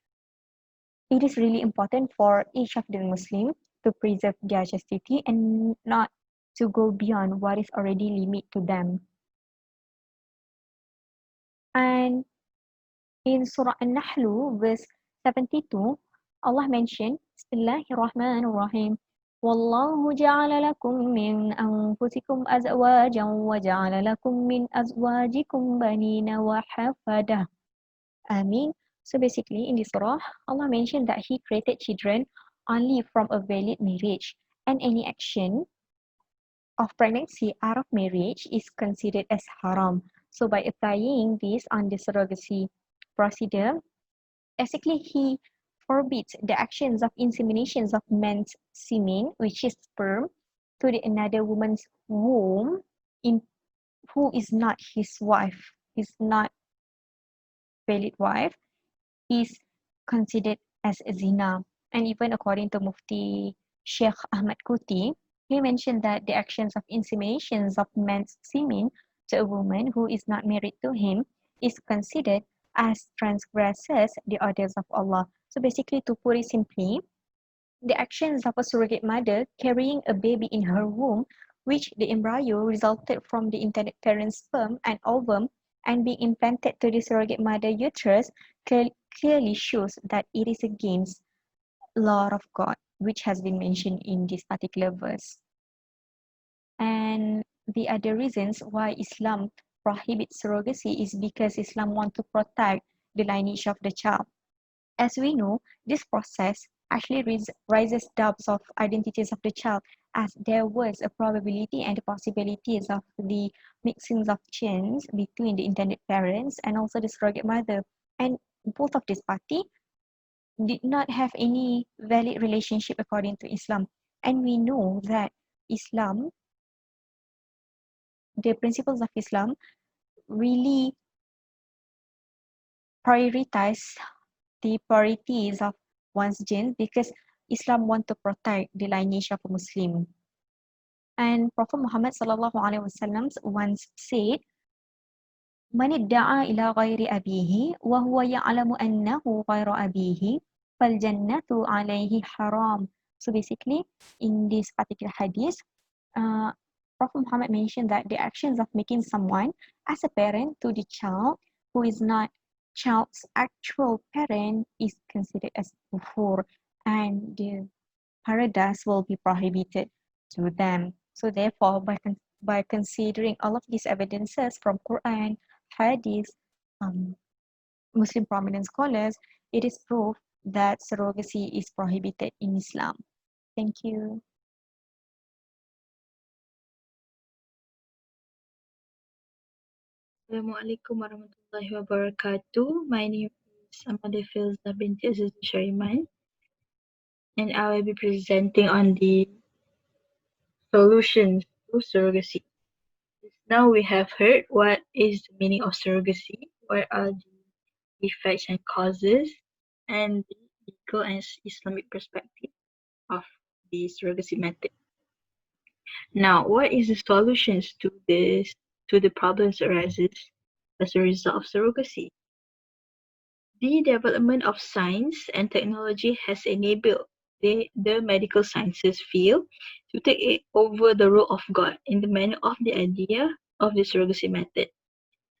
it is really important for each of the Muslim to preserve their chastity and not to go beyond what is already limit to them. And in Surah An-Nahl, verse 72, Allah mentioned, Bismillahirrahmanirrahim. والله جعل لكم من أنفسكم أزواجا وجعل لكم من أزواجكم بنين وحفدة. Amin. So basically in this surah, Allah mentioned that He created children only from a valid marriage, and any action of pregnancy out of marriage is considered as haram. So by applying this on the surrogacy procedure, basically He forbids the actions of inseminations of men's semen, which is sperm, to the another woman's womb, in who is not his wife, is not valid wife, is considered as a zina. And even according to Mufti Sheikh Ahmad Kuti, he mentioned that the actions of inseminations of men's semen to a woman who is not married to him is considered as transgresses the orders of Allah. So basically, to put it simply, the actions of a surrogate mother carrying a baby in her womb, which the embryo resulted from the intended parent's sperm and ovum, and being implanted to the surrogate mother uterus, clearly shows that it is against law of God, which has been mentioned in this particular verse. And the other reasons why Islam prohibits surrogacy is because Islam wants to protect the lineage of the child. As we know, this process actually raises doubts of identities of the child, as there was a probability and the possibilities of the mixings of genes between the intended parents and also the surrogate mother. And both of these parties did not have any valid relationship according to Islam. And we know that Islam, the principles of Islam, really prioritize the priorities of one's gene because Islam want to protect the lineage of a Muslim. And Prophet Muhammad sallallahu alaihi wasallam once said, "Man idda'a ila ghairi abihi wa huwa ya'lamu annahu ghairu abihi, fal jannatu alaihi haram." So basically, in this particular hadith, uh, Prophet Muhammad mentioned that the actions of making someone as a parent to the child who is not child's actual parent is considered as kufur, and the paradise will be prohibited to them. So therefore, by considering all of these evidences from Quran, Hadith, um, Muslim prominent scholars, it is proof that surrogacy is prohibited in Islam. Thank you. Assalamualaikum warahmatullahi wabarakatuh. My name is Amade Filza binti Aziz Shariman, and I will be presenting on the solutions to surrogacy. Now we have heard what is the meaning of surrogacy, what are the effects and causes, and the legal and Islamic perspective of the surrogacy method. Now, what is the solutions to the problems arises as a result of surrogacy? The development of science and technology has enabled the medical sciences field to take over the role of God in the manner of the idea of the surrogacy method.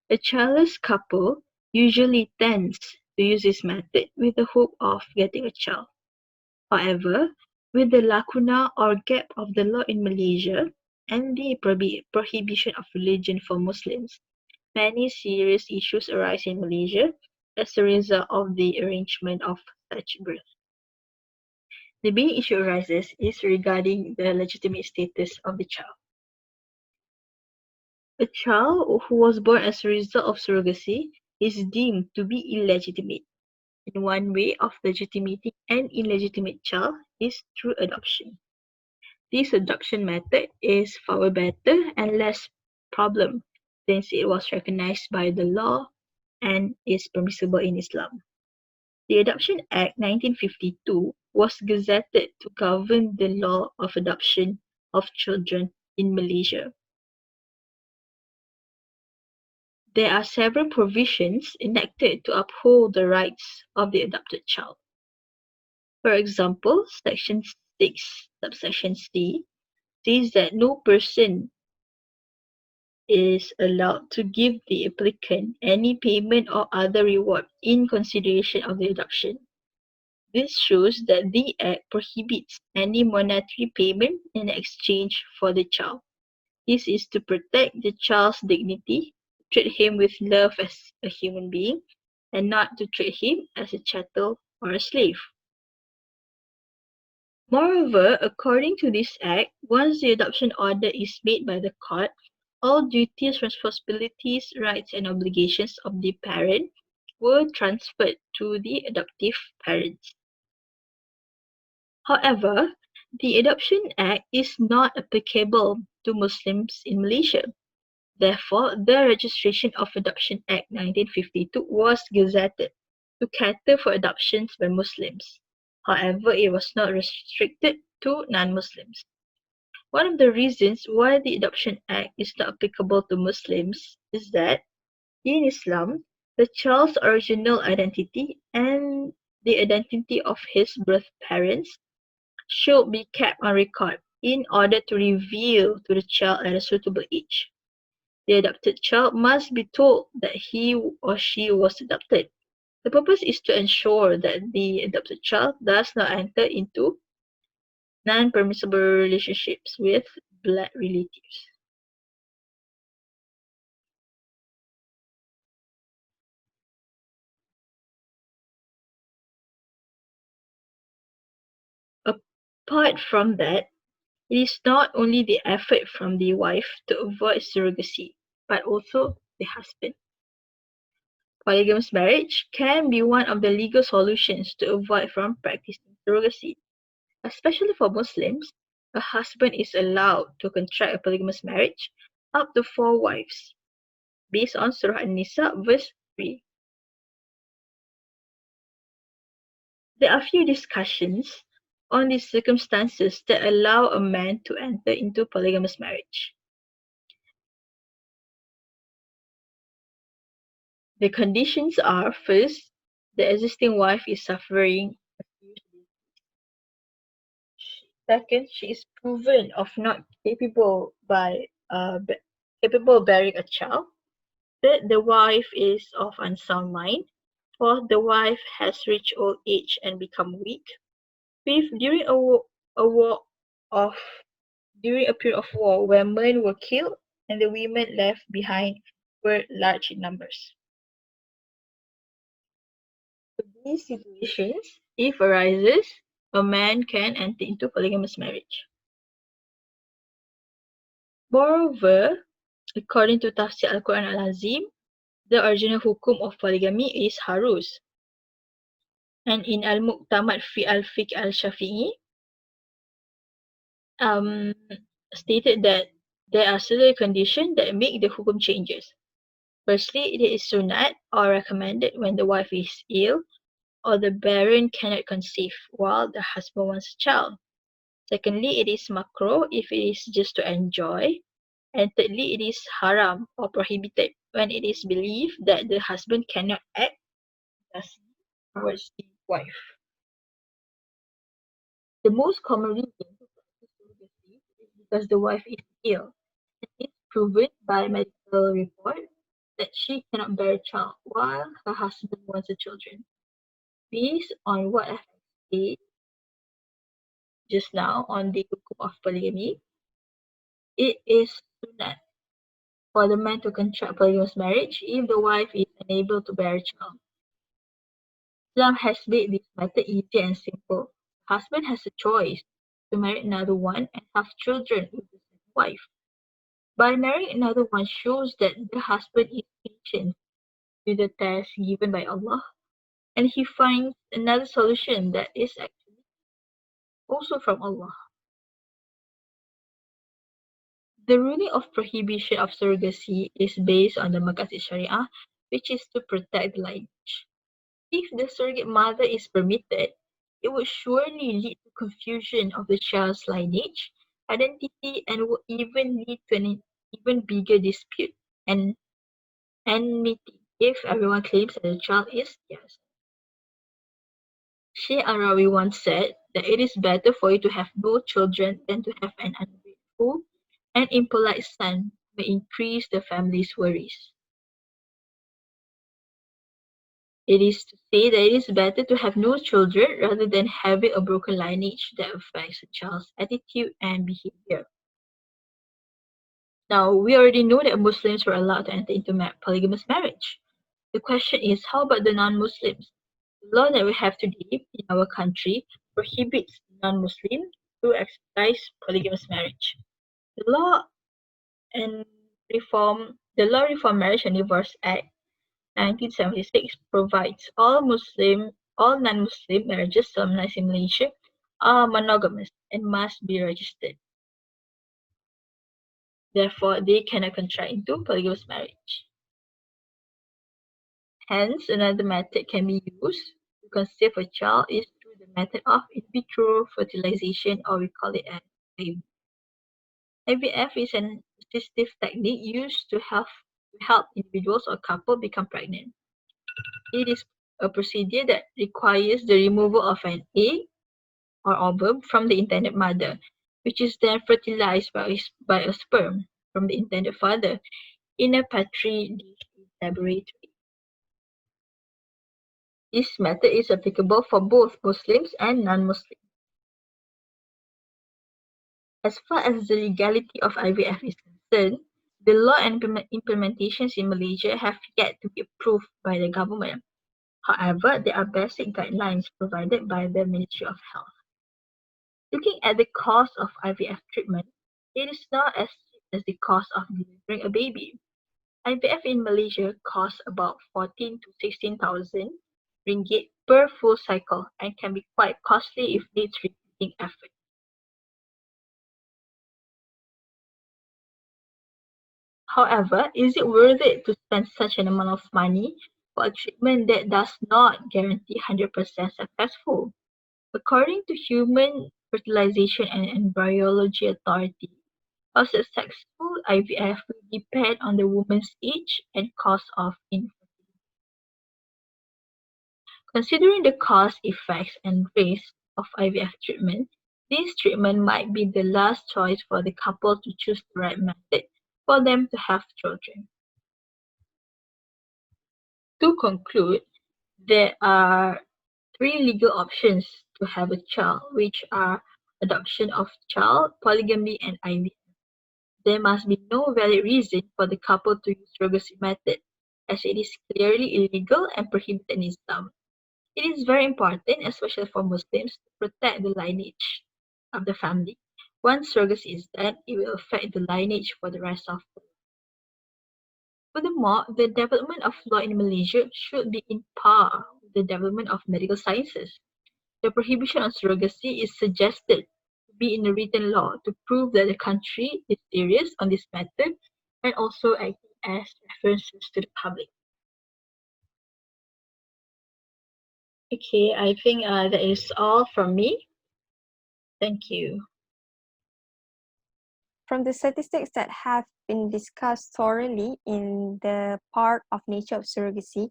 A childless couple usually tends to use this method with the hope of getting a child. However, with the lacuna or gap of the law in Malaysia and the prohibition of religion for Muslims, many serious issues arise in Malaysia as a result of the arrangement of such birth. The main issue arises is regarding the legitimate status of the child. A child who was born as a result of surrogacy is deemed to be illegitimate. And one way of legitimating an illegitimate child is through adoption. This adoption method is far better and less problem since it was recognized by the law and is permissible in Islam. The Adoption Act 1952 was gazetted to govern the law of adoption of children in Malaysia. There are several provisions enacted to uphold the rights of the adopted child. For example, Section 6, subsection C, says that no person is allowed to give the applicant any payment or other reward in consideration of the adoption. This shows that the Act prohibits any monetary payment in exchange for the child. This is to protect the child's dignity, treat him with love as a human being, and not to treat him as a chattel or a slave. Moreover, according to this Act, once the adoption order is made by the court, all duties, responsibilities, rights, and obligations of the parent were transferred to the adoptive parents. However, the Adoption Act is not applicable to Muslims in Malaysia. Therefore, the Registration of Adoption Act 1952 was gazetted to cater for adoptions by Muslims. However, it was not restricted to non-Muslims. One of the reasons why the Adoption Act is not applicable to Muslims is that in Islam, the child's original identity and the identity of his birth parents should be kept on record in order to reveal to the child at a suitable age. The adopted child must be told that he or she was adopted. The purpose is to ensure that the adopted child does not enter into non-permissible relationships with blood relatives. Apart from that, it is not only the effort from the wife to avoid surrogacy, but also the husband. Polygamous marriage can be one of the legal solutions to avoid from practicing surrogacy. Especially for Muslims, a husband is allowed to contract a polygamous marriage up to 4 wives, based on Surah An-Nisa verse 3. There are few discussions on the circumstances that allow a man to enter into polygamous marriage. The conditions are: first, the existing wife is suffering. Second, she is proven of not capable of bearing a child. Third, the wife is of unsound mind. Fourth, the wife has reached old age and become weak. Fifth, a war of during a period of war where men were killed and the women left behind were large in numbers. So these situations, if arises, a man can enter into polygamous marriage. Moreover, according to Tafsir Al-Quran Al-Azim, the original hukum of polygamy is harus. And in Al-Muqtamad fi Al-FIQH Al-Shafi'i, stated that there are certain conditions that make the hukum changes. Firstly, it is sunat or recommended when the wife is ill or the barren cannot conceive while the husband wants a child. Secondly, it is makruh if it is just to enjoy. And thirdly, it is haram or prohibited when it is believed that the husband cannot act thusly towards the wife. The most common reason for surrogacy is because the wife is ill. It is proven by medical report that she cannot bear a child while her husband wants a children. Based on what I have said just now on the hukum of polygamy, it is sunnah for the man to contract polygamous marriage if the wife is unable to bear a child. Islam has made this method easy and simple. The husband has a choice to marry another one and have children with the same wife. By marrying another one shows that the husband is patient with the test given by Allah and he finds another solution that is actually also from Allah. The ruling of prohibition of surrogacy is based on the Maqasid Sharia, which is to protect the lineage. If the surrogate mother is permitted, it would surely lead to confusion of the child's lineage, identity, and would even lead to an even bigger dispute and enmity if everyone claims that the child is theirs. Sheikh Arawi once said that it is better for you to have no children than to have an ungrateful and impolite son who may increase the family's worries. It is to say that it is better to have no children rather than having a broken lineage that affects a child's attitude and behavior. Now, we already know that Muslims were allowed to enter into polygamous marriage. The question is, how about the non-Muslims? The law that we have today in our country prohibits non-Muslims to exercise polygamous marriage. The Law Reform Marriage and Divorce Act 1976 provides all non-Muslim marriages solemnized in Malaysia are monogamous and must be registered. Therefore, they cannot contract into polygamous marriage. Hence, another method can be used to conceive a child is through the method of in vitro fertilization, or we call it an IVF. IVF is an assistive technique used to help individuals or couple become pregnant. It is a procedure that requires the removal of an egg or ovum from the intended mother, which is then fertilized by a sperm from the intended father in a petri dish laboratory. This method is applicable for both Muslims and non-Muslims. As far as the legality of IVF is concerned, the law and implementations in Malaysia have yet to be approved by the government. However, there are basic guidelines provided by the Ministry of Health. Looking at the cost of IVF treatment, it is not as cheap as the cost of delivering a baby. IVF in Malaysia costs about 14 to 16,000 ringgit per full cycle and can be quite costly if needs repeating effort. However, is it worth it to spend such an amount of money for a treatment that does not guarantee 100% successful. According to Human Fertilization and Embryology Authority, a successful IVF will depend on the woman's age and cost of infertility. Considering the cost, effects, and risks of IVF treatment, this treatment might be the last choice for the couple to choose the right method for them to have children. To conclude, there are three legal options to have a child, which are adoption of child, polygamy, and IVF. There must be no valid reason for the couple to use surrogacy method, as it is clearly illegal and prohibited in Islam. It is very important, especially for Muslims, to protect the lineage of the family. Once surrogacy is done, it will affect the lineage for the rest of the life. Furthermore, the development of law in Malaysia should be in par with the development of medical sciences. The prohibition on surrogacy is suggested to be in the written law to prove that the country is serious on this matter and also acting as references to the public. Okay, I think that is all from me. Thank you. From the statistics that have been discussed thoroughly in the part of nature of surrogacy,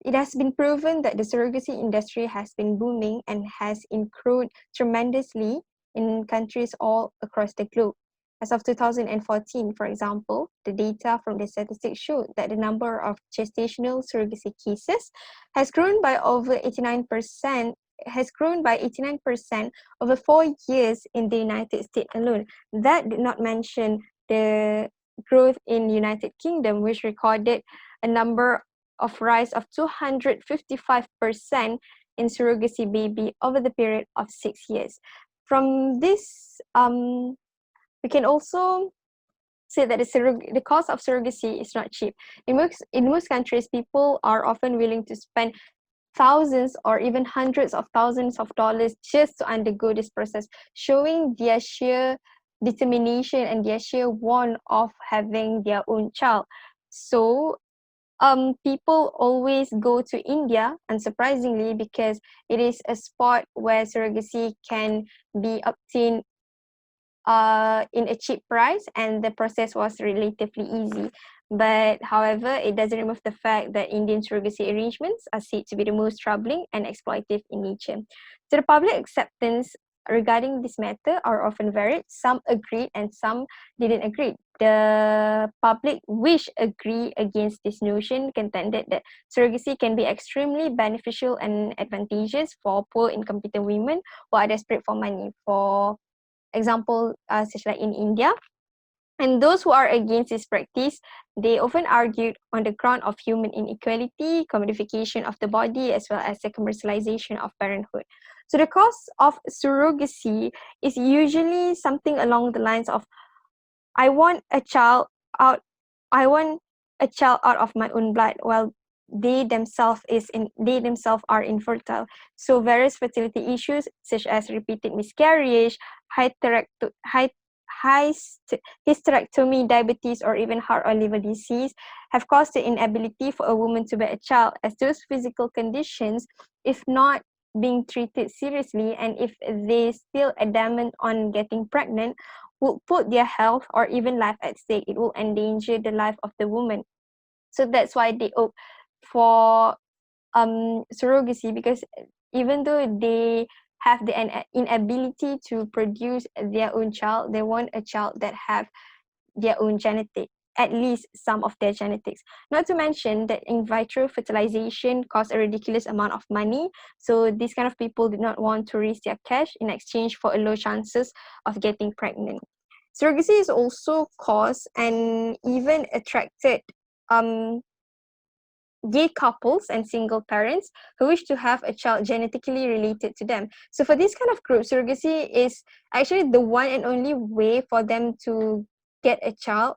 it has been proven that the surrogacy industry has been booming and has increased tremendously in countries all across the globe. As of 2014, for example, the data from the statistics showed that the number of gestational surrogacy cases has grown by over 89% over 4 years in the United States alone. That did not mention the growth in United Kingdom, which recorded a number of rise of 255% in surrogacy baby over the period of 6 years. From this, we can also say that the cost of surrogacy is not cheap. In most countries, people are often willing to spend thousands or even hundreds of thousands of dollars just to undergo this process, showing their sheer determination and their sheer want of having their own child. So people always go to India, unsurprisingly, because it is a spot where surrogacy can be obtained in a cheap price, and the process was relatively easy. But however, it doesn't remove the fact that Indian surrogacy arrangements are said to be the most troubling and exploitative in nature. So the public acceptance regarding this matter are often varied. Some agreed and some didn't agree. The public which agree against this notion contended that surrogacy can be extremely beneficial and advantageous for poor incompetent women who are desperate for money. For example, such like in India. And those who are against this practice, they often argued on the ground of human inequality, commodification of the body, as well as the commercialization of parenthood. So the cost of surrogacy is usually something along the lines of, I want a child out of my own blood, while they themselves are infertile. So various fertility issues such as repeated miscarriage, hysterectomy, diabetes, or even heart or liver disease have caused the inability for a woman to bear a child, as those physical conditions, if not being treated seriously and if they still adamant on getting pregnant, will put their health or even life at stake. It will endanger the life of the woman. So that's why they opt for surrogacy, because even though they have the inability to produce their own child, they want a child that have their own genetic, at least some of their genetics. Not to mention that in vitro fertilization costs a ridiculous amount of money. So these kind of people did not want to risk their cash in exchange for a low chances of getting pregnant. Surrogacy is also caused and even attracted gay couples and single parents who wish to have a child genetically related to them. So for this kind of group, surrogacy is actually the one and only way for them to get a child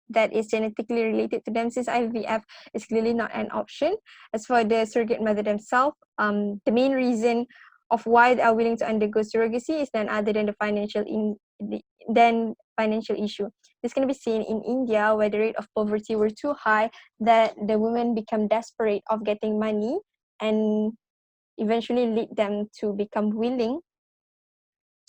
that is genetically related to them, since IVF is clearly not an option. As for the surrogate mother themselves, the main reason of why they are willing to undergo surrogacy is none other than financial issue. this can be seen in India, where the rate of poverty were too high that the women become desperate of getting money and eventually lead them to become willing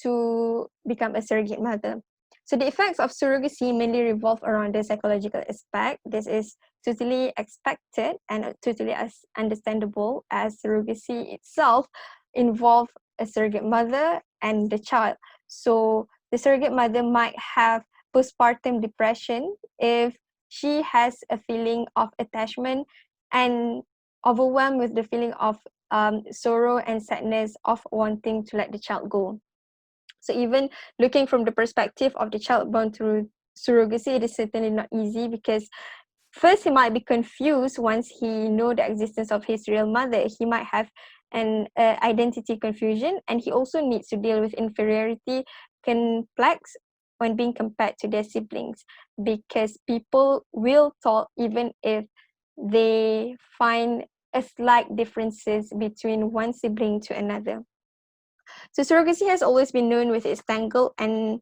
to become a surrogate mother. So the effects of surrogacy mainly revolve around the psychological aspect. This is totally expected and totally as understandable, as surrogacy itself involve a surrogate mother and the child. So the surrogate mother might have postpartum depression if she has a feeling of attachment and overwhelmed with the feeling of sorrow and sadness of wanting to let the child go. So even looking from the perspective of the child born through surrogacy, it is certainly not easy, because first he might be confused once he know the existence of his real mother. He might have an identity confusion, and he also needs to deal with inferiority complex when being compared to their siblings, because people will talk even if they find a slight differences between one sibling to another. So surrogacy has always been known with its tangled and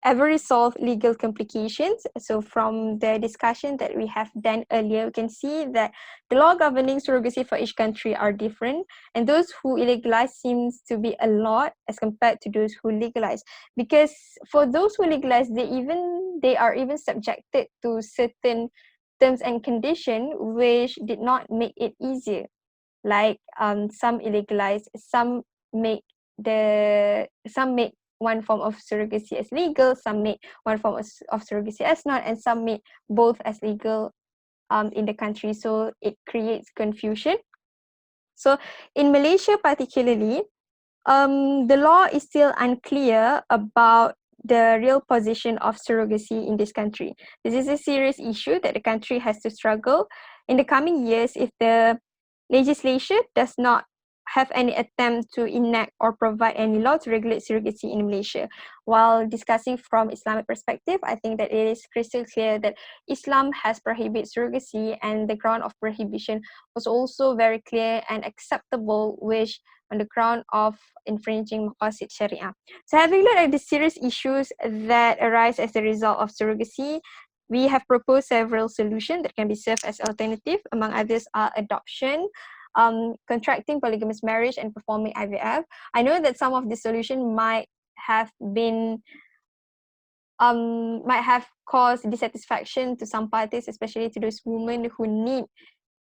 ever resolved legal complications. So from the discussion that we have done earlier, we can see that the law governing surrogacy for each country are different, and those who illegalize seems to be a lot as compared to those who legalize. Because for those who legalize, they are even subjected to certain terms and conditions which did not make it easier. Like some illegalize, some make one form of surrogacy as legal, some make one form of surrogacy as not, and some make both as legal in the country. So it creates confusion. So in Malaysia particularly, the law is still unclear about the real position of surrogacy in this country. This is a serious issue that the country has to struggle in the coming years if the legislation does not have any attempt to enact or provide any law to regulate surrogacy in Malaysia. While discussing from Islamic perspective, I think that it is crystal clear that Islam has prohibited surrogacy, and the ground of prohibition was also very clear and acceptable, which on the ground of infringing maqasid sharia. So having looked at the serious issues that arise as a result of surrogacy, we have proposed several solutions that can be served as alternative. Among others are adoption, contracting polygamous marriage, and performing IVF. I know that some of the solution have been might have caused dissatisfaction to some parties, especially to those women who need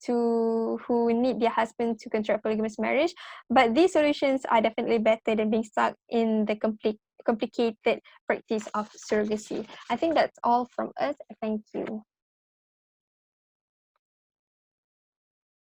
their husband to contract polygamous marriage. But these solutions are definitely better than being stuck in the complicated practice of surrogacy. I think that's all from us. Thank you.